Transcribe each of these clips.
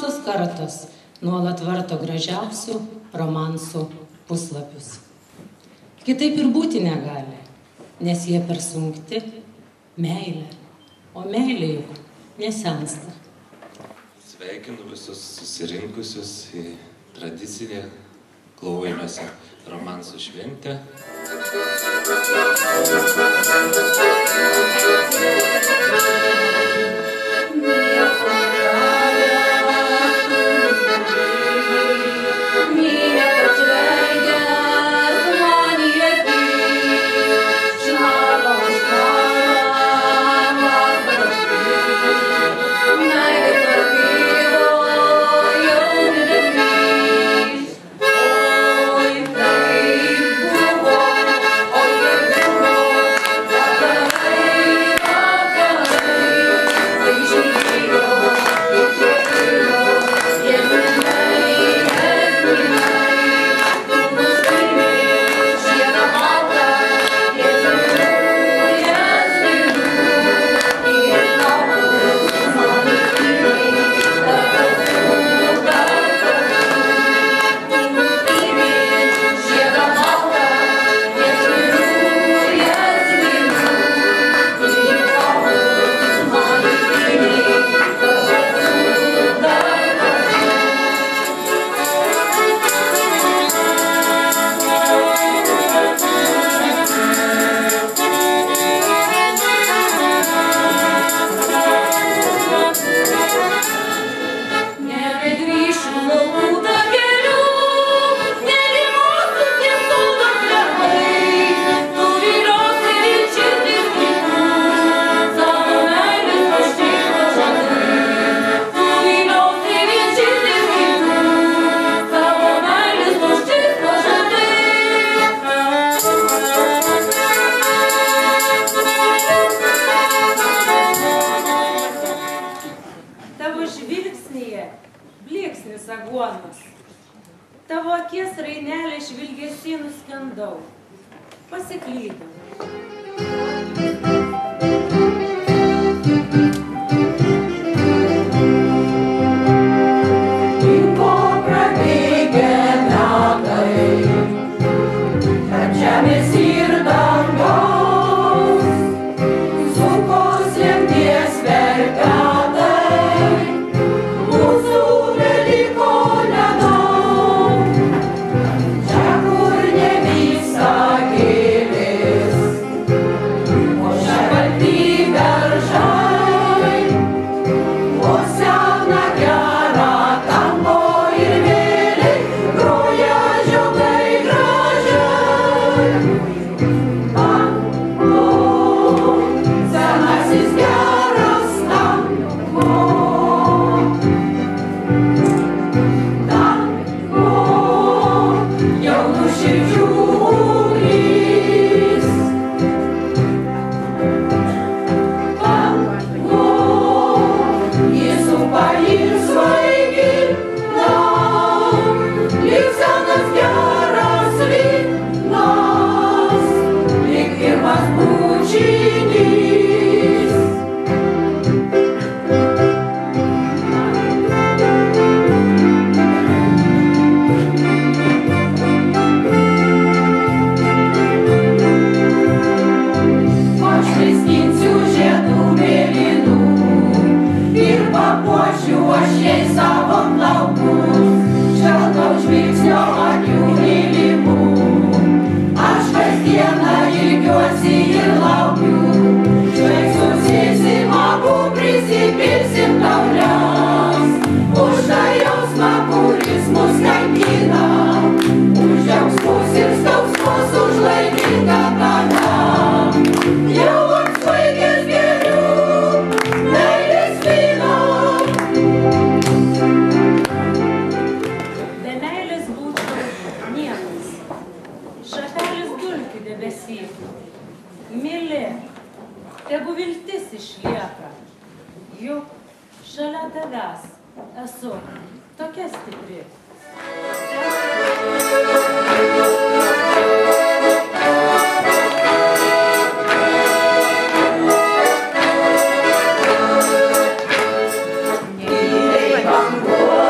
pirmosios kartos nuolat varto gražiausių romansų puslapius. Kitaip ir būti negali, nes jie persunkti meilė, o meilė juk nesensta. Sveikinu visus susirinkusius į tradicinę Klauvainiuose romansų šventę. Tavo akies rainelė žvilgesį nuskendau. Pasiklydau. Tegu viltis išlieka, juk šalia tavęs esu tokia stipri. Neįvei vanguo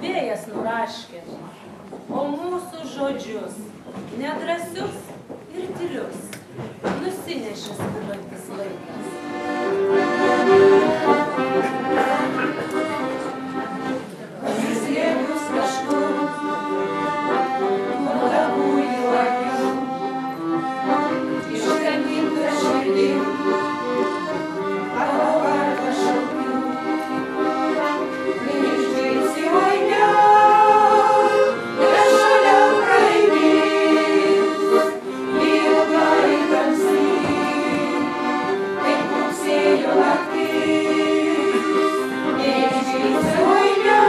vėjas nuraškė, o mūsų žodžius, nedrąsius ir tylius, nusinešė skubantis laikas. Pasislėpus kažkur, nuo tavųjų akių, iškankinta širdim, tavo vardą šaukiu. Neišdrįsi mane, nes šalia praeis, ilgai tamsi, kaip rugsėjo naktis. Neišdrįsi mane,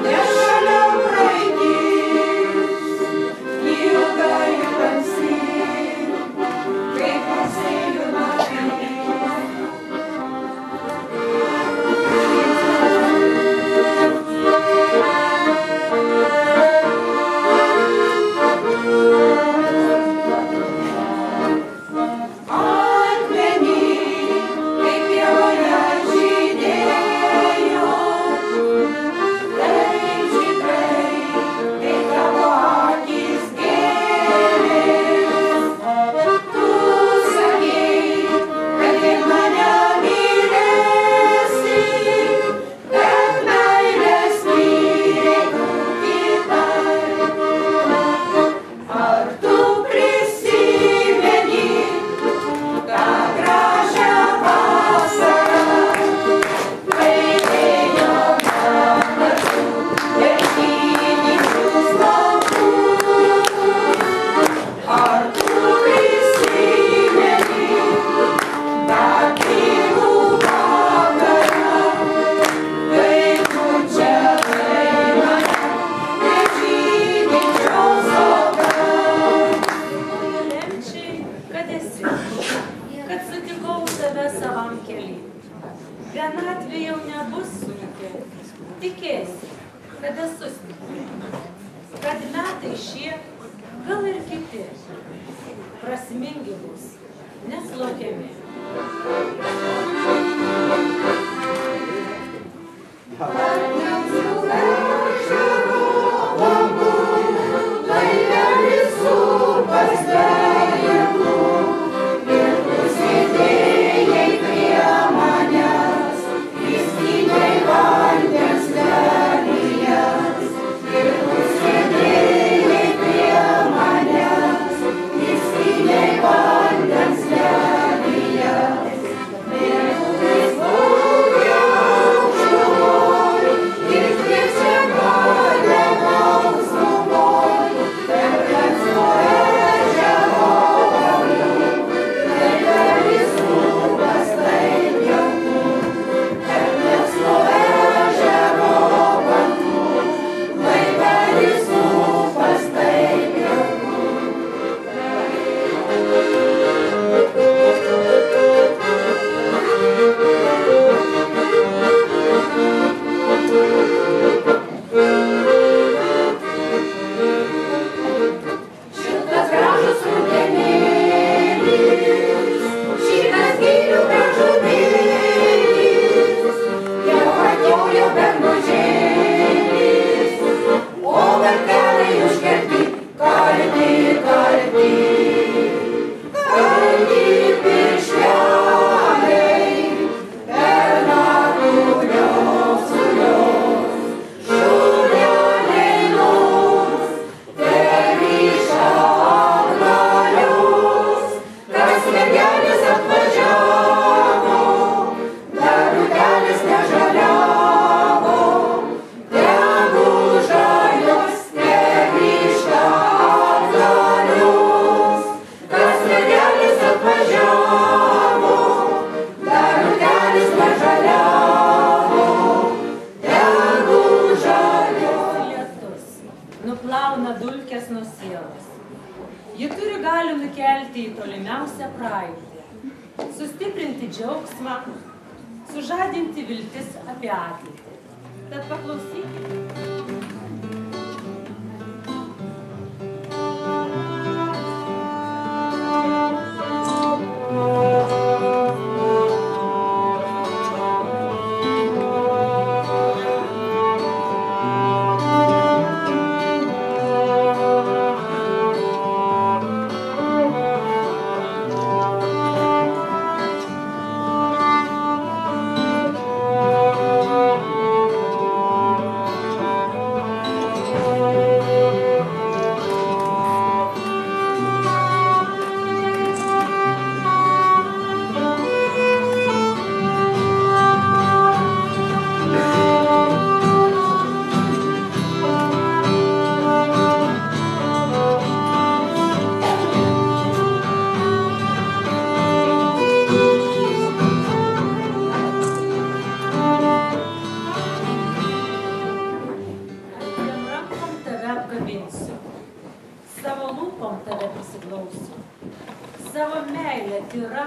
nes šalia praeis, ilgai tamsi, kaip rugsėjo naktis. Vienatvė jau nebus sunki, tikėsi, kad esu stipri, kad metai šie, gal ir kiti, prasmingi bus, neslogiami. Ji turi galių nukelti į tolimiausią praeitį, sustiprinti džiaugsmą, sužadinti viltis apie ateitį. Tad paklausykite. tyra,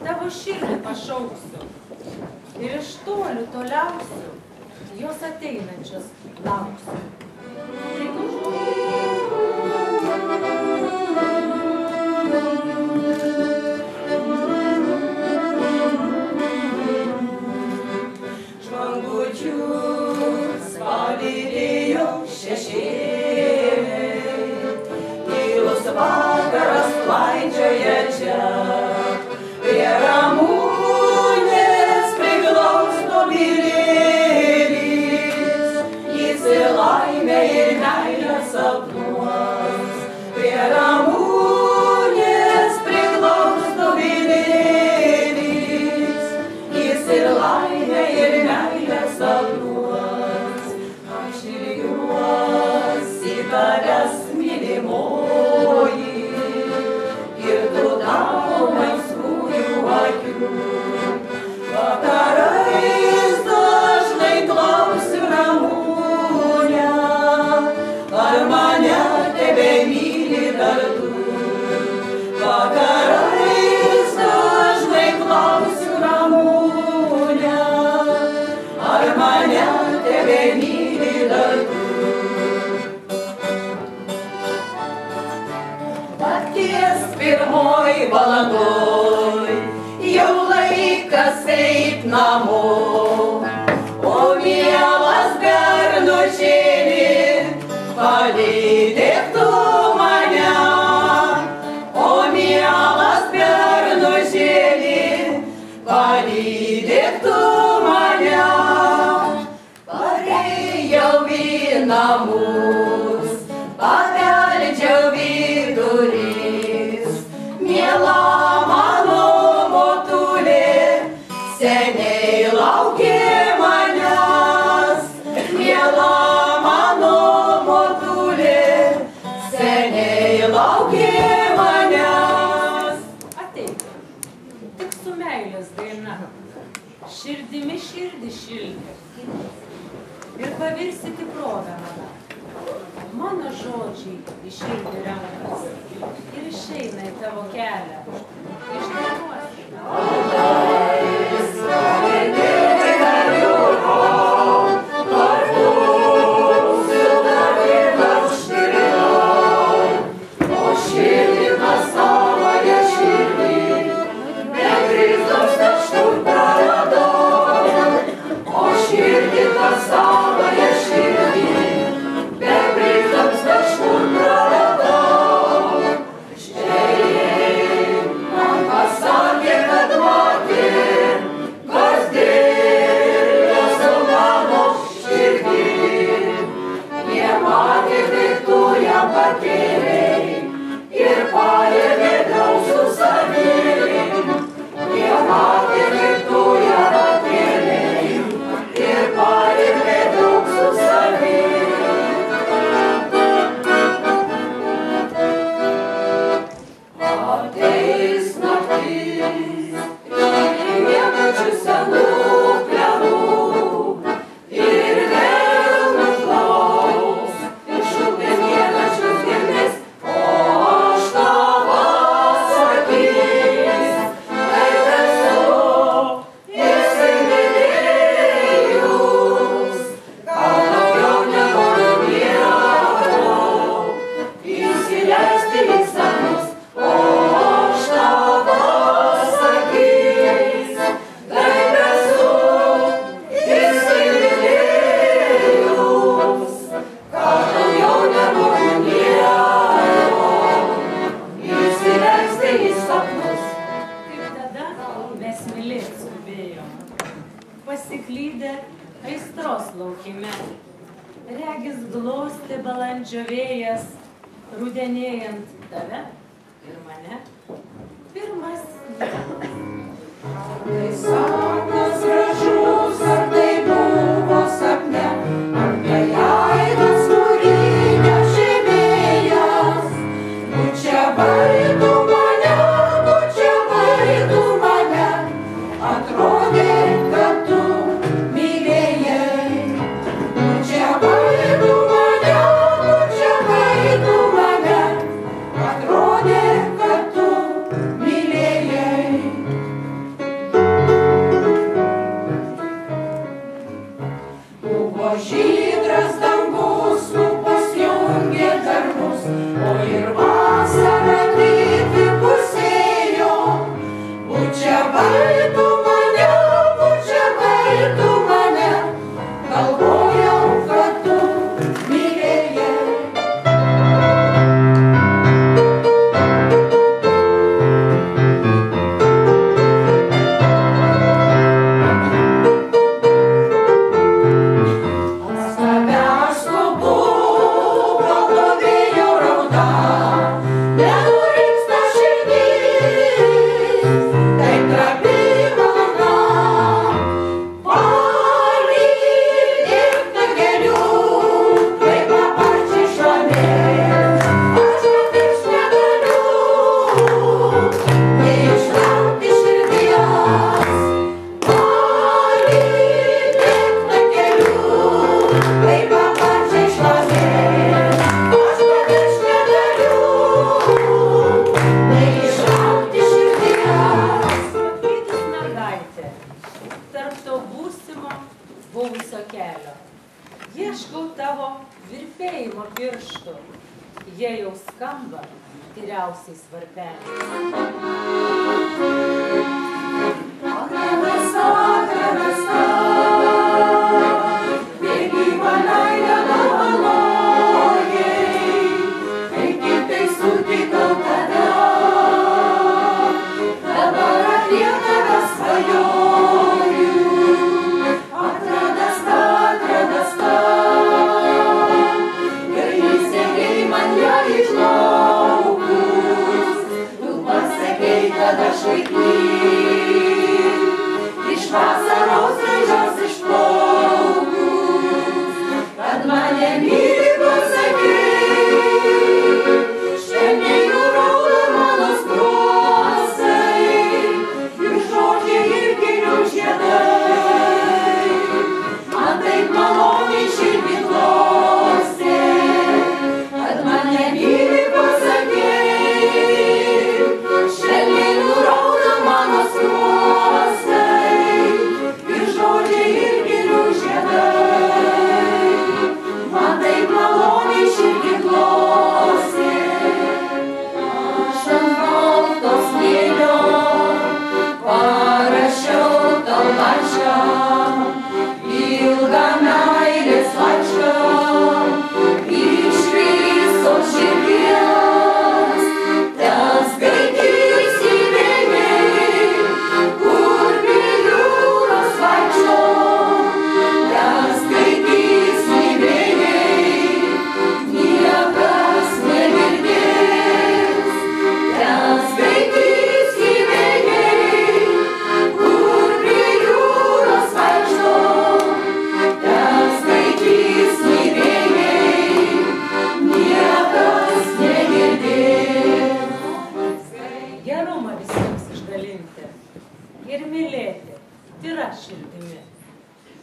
tavo širdį pašauksiu. Ir iš tolių toliausių jos ateinančios lauksiu. Žvangučius palydėjo šešėliai, tylus vakaras klaidžioja čia, prie Ramunės priglausto mylėlis, jis ir laimę ir meilę sapnuos, prie Ramunės priglausto mylėlis, jis ir laimę ir meilę sapnuos, aš ir juos į tavęs mylimoji, ir tu tavo melsvųjų akių. Vakarais dažnai klausiu Ramunę, ar mane tebemyli dar tu. Vakarais dažnai klausiu Ramunę, ar mane tebemyli dar tu. Ties pirmoj valandoj jau laikas eit namo, o mielas bernužėli, palydėk tu mane, o mielas bernužėli, palydėk tu mane. Parėjau į namus, pabeldžiau į duris, miela mano motulė, seniai laukė manęs, miela mano motulė, seniai laukė manęs. Ateik, tik su meilės daina, širdimi širdį šilti, ir pavirsi tikrovę mano. Mano žodžiai į širdį rankas ir išeina į tavo kelią. Išdainuosi. Pasiklydę aistros laukime, regis glosti balandžio vėjas, rudenėjant tave ir mane. Pirmas Tai sapnas gražus, ar tai buvo sapne, ar tai aidas, kurį nežymėjęs. Bučiavai tu mane, atrodė, kad tu mylėjai. Bučiavai tu mane, atrodė, kad tu mylėjai. Buvo žydras dangus, lūpos jungė darnus, o ir vasara taip įpusėjo. Bučiavai tu mane, galvojau, kad tu mylėjai. Ieškau tavo virpėjimo pirštų, jie jau skamba tyriausiais varpeliais. Atradas, atradas tau, vėlyvą meilę dovanojai, kai kitai sutikau tada, dabar apie tave svajoju. Atradas tau, ir įsegei man ją iš laukus, tu pasakei, kad aš vaikai, iš vasaros raižos išplaukus, kad mane myli pasakei, šiandien nurauda mano skruostai, ir žodžiai ir gilių žiedai, man taip maloniai širdį glostė, kad mane myli pasakei, šiandien nurauda mano skruostai, ir žodžiai ir gilių žiedai, man taip maloniai širdį glostė. Aš ant balto smėlio parašiau tau laišką, ilgą meilės laišką, iš visos širdies, teskaitys į vėjai, kur prie jūros vaikšto, teskaitys į vėjai, niekas negirdės, teskaitys į vėjai, kur prie jūros vaikšto, teskaitys į vėjai, niekas negirdės. Gerumą visiems išdalinti ir mylėti tyra širdimi.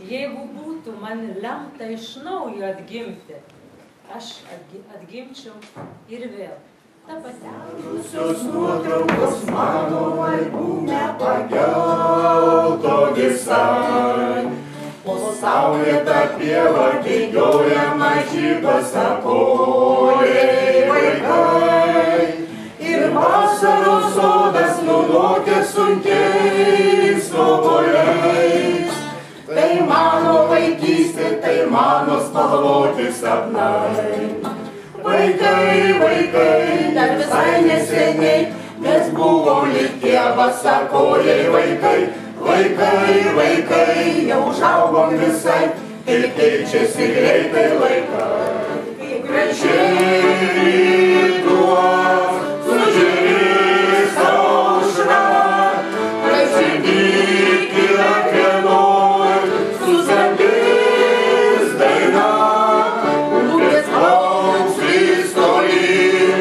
Jeigu būtų man lemta iš naujo atgimti, aš atgimčiau ir vėl tą patelę. Visos nuotraukos mano albume pagelto visai. Po saulėtą pievą bėgioja maži basakojai vaikai. Ir vasaros sodas nunokė sunkiais obuoliais. Tai mano vaikystė, tai mano spalvoti sapnai. Vaikai, vaikai, dar visai neseniai mes buvom lyg tie basakojai vaikai. Vaikai, vaikai, jau užaugom visai, ir keičiasi greitai laikai. Gražiai tuo sužiūrės aušra, prasidėti akenoj, suskambės daina, upės plauks vis tolyn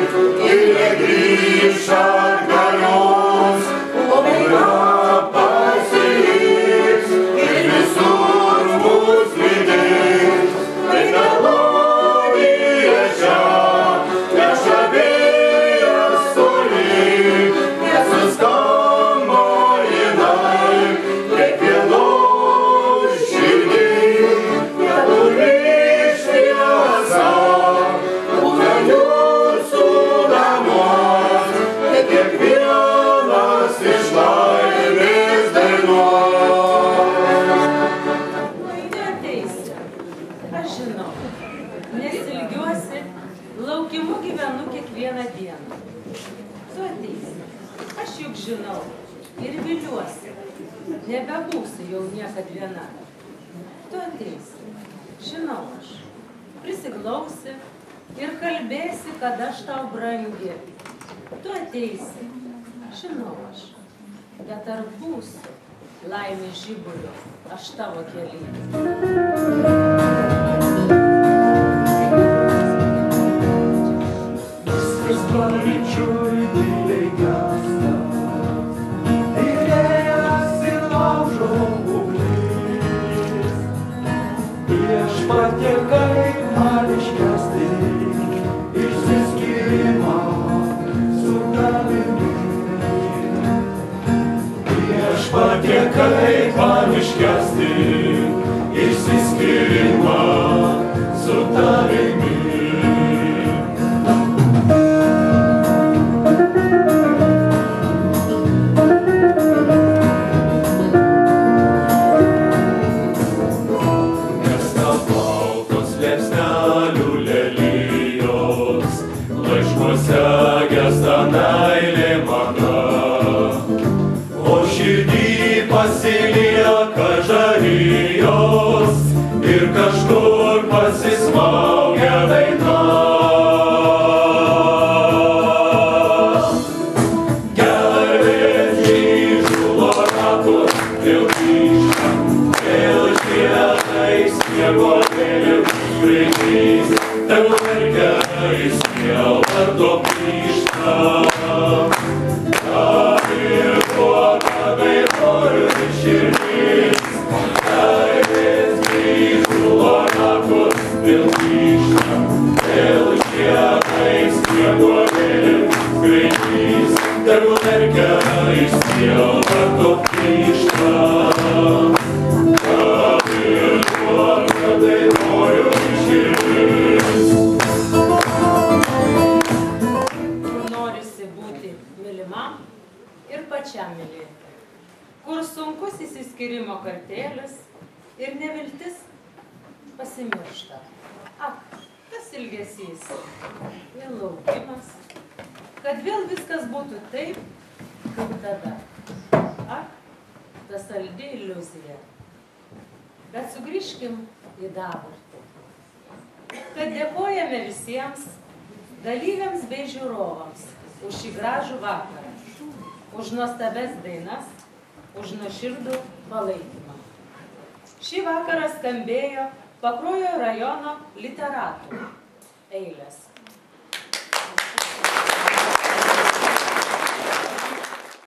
ir negrįš atgalios, o vaiką pasiliks ir visur mus lydės. Tai melodija čia, neš Aš žinau, nes ilgiuosi, laukimu gyvenu kiekvieną dieną. Tu ateisi, aš juk žinau ir viliuosi, nebebūsiu jau niekad viena. Tu ateisi, žinau aš, prisiglausi ir kalbėsi, kad aš tau brangi. Tu ateisi, žinau aš, bet ar būsiu laimės žiburiu aš tavo kely? Viskas paryčiui tyliai gęsta, ir vėjas ir laužo ugnis. Viešpatie, kaip man iškęsti išsiskyrimą su tavimi. Viešpatie, kaip man iškęsti išsiskyrimą su tavimi. Gesta meilė mana, o širdį pasilieka žarijos ir kažkur pasismaugia daina. Gervės žyžulo ratos vėl grįžta, vėl žiedais sniego vėliau skraidys, tegul verkia sielvarto plyšta. Ir duoda noriu širdis, gervės grįžulo ratos vėl grįžta, vėl žiedais sniego vėliau skraidys, tegul verkia sielvarto plyšta. Ir duoda noriu širdis. Ir pačiam mylėti, kur sunkus įsiskyrimo kartėlis ir neviltis pasimiršta. Ak, tas ilgesys, vėl laukimas, kad vėl viskas būtų taip, kaip tada. Ak, ta saldi iliuzija. Bet sugrįžkim į dabartį, kad dėkojame visiems dalyviams bei žiūrovams už šį gražų vakarą, už nuostabes dainas, už nuoširdų palaikymą. Šį vakarą skambėjo Pakruojo rajono literatų eilės.